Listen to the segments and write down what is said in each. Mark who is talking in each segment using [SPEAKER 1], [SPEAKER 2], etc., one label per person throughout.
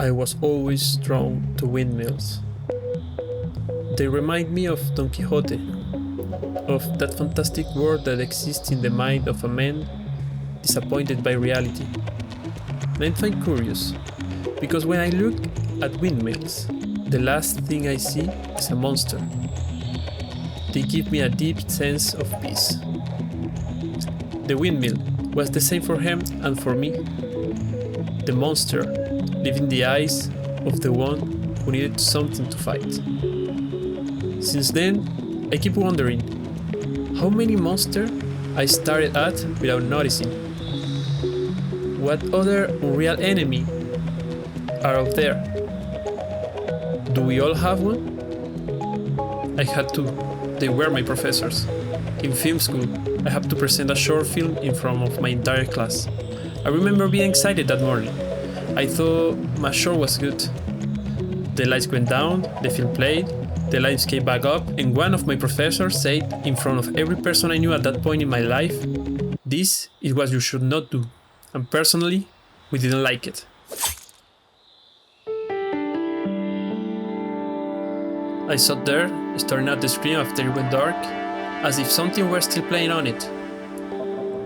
[SPEAKER 1] I was always drawn to windmills. They remind me of Don Quixote, of that fantastic world that exists in the mind of a man disappointed by reality. And I find curious, because when I look at windmills, the last thing I see is a monster. They give me a deep sense of peace. The windmill was the same for him and for me. The monster lived in the eyes of the one who needed something to fight. Since then, I keep wondering how many monsters I started at without noticing. What other unreal enemy are out there? Do we all have one? I had two. They were my professors. In film school, I had to present a short film in front of my entire class. I remember being excited that morning. I thought my short was good. The lights went down, the film played, the lights came back up, and one of my professors said in front of every person I knew at that point in my life, "This is what you should not do." And personally, we didn't like it. I sat there, staring at the screen after it went dark, as if something were still playing on it.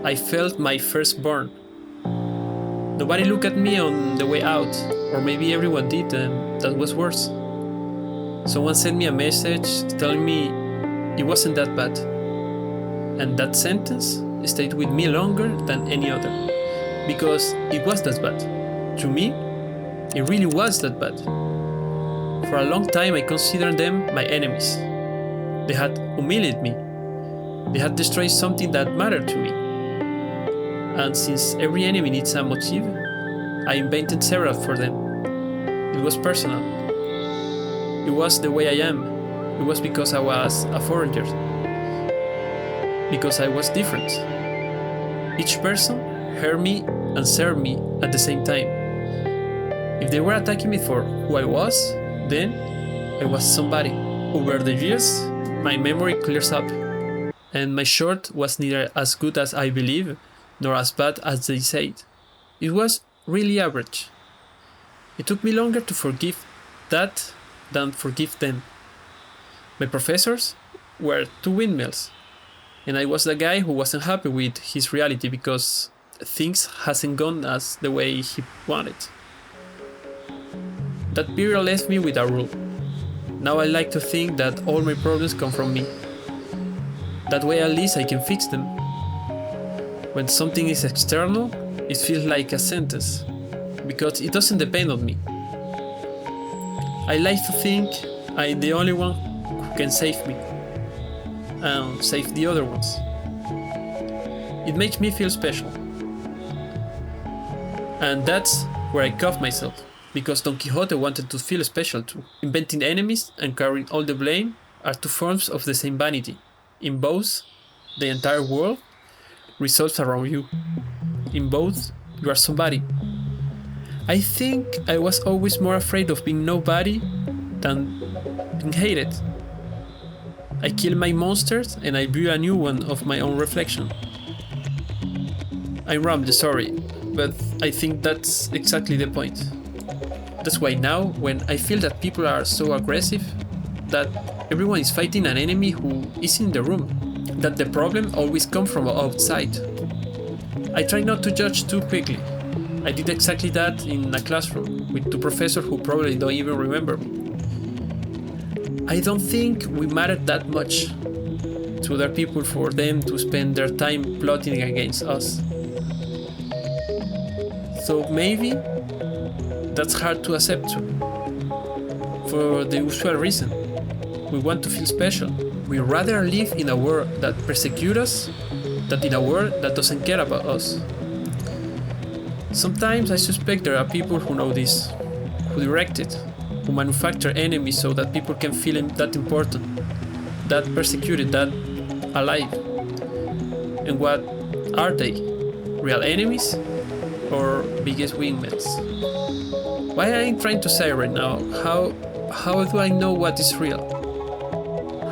[SPEAKER 1] I felt my firstborn. Nobody looked at me on the way out, or maybe everyone did, and that was worse. Someone sent me a message telling me it wasn't that bad. And that sentence stayed with me longer than any other, because it was that bad. To me, it really was that bad. For a long time I considered them my enemies. They had humiliated me. They had destroyed something that mattered to me. And since every enemy needs a motive, I invented several for them. It was personal. It was the way I am. It was because I was a foreigner. Because I was different. Each person heard me and served me at the same time. If they were attacking me for who I was, then I was somebody. Over the years, my memory clears up, and my short was neither as good as I believe, nor as bad as they said. It was really average. It took me longer to forgive that than forgive them. My professors were two windmills, and I was the guy who wasn't happy with his reality because things hasn't gone as the way he wanted. That period left me with a rule. Now I like to think that all my problems come from me. That way at least I can fix them. When something is external, it feels like a sentence, because it doesn't depend on me. I like to think I'm the only one who can save me, and save the other ones. It makes me feel special. And that's where I cuff myself, because Don Quixote wanted to feel special too. Inventing enemies and carrying all the blame are two forms of the same vanity. In both, the entire world revolves around you. In both, you are somebody. I think I was always more afraid of being nobody than being hated. I killed my monsters and I built a new one of my own reflection. I'm rambling, sorry, but I think that's exactly the point. That's why now, when I feel that people are so aggressive, that everyone is fighting an enemy who is in the room, that the problem always comes from outside, I try not to judge too quickly. I did exactly that in a classroom with two professors who probably don't even remember me. I don't think we matter that much to other people for them to spend their time plotting against us. So maybe that's hard to accept too. For the usual reason. We want to feel special. We rather live in a world that persecutes us than in a world that doesn't care about us. Sometimes I suspect there are people who know this, who direct it, who manufacture enemies so that people can feel that important, that persecuted, that alive. And what are they? Real enemies? Or biggest windmills? What I'm trying to say right now, how do I know what is real?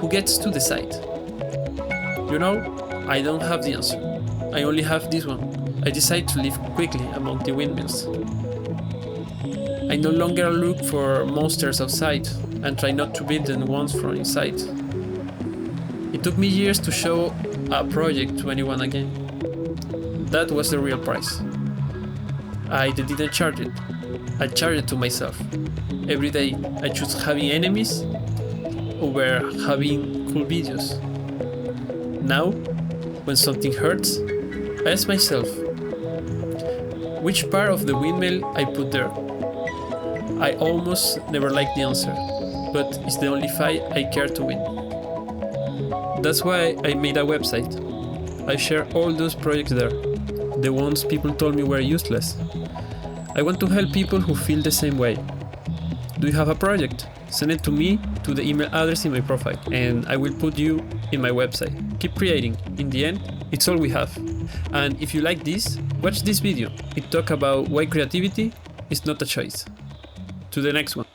[SPEAKER 1] Who gets to decide? You know, I don't have the answer. I only have this one. I decide to live quickly among the windmills. I no longer look for monsters outside and try not to build the ones from inside. It took me years to show a project to anyone again. That was the real price. I didn't charge it. I charged it to myself. Every day I choose having enemies over having cool videos. Now, when something hurts, I ask myself, which part of the windmill I put there? I almost never like the answer, but it's the only fight I care to win. That's why I made a website. I share all those projects there, the ones people told me were useless. I want to help people who feel the same way. Do you have a project? Send it to me to the email address in my profile, and I will put you in my website. Keep creating. In the end, it's all we have. And if you like this, watch this video. It talks about why creativity is not a choice. To the next one.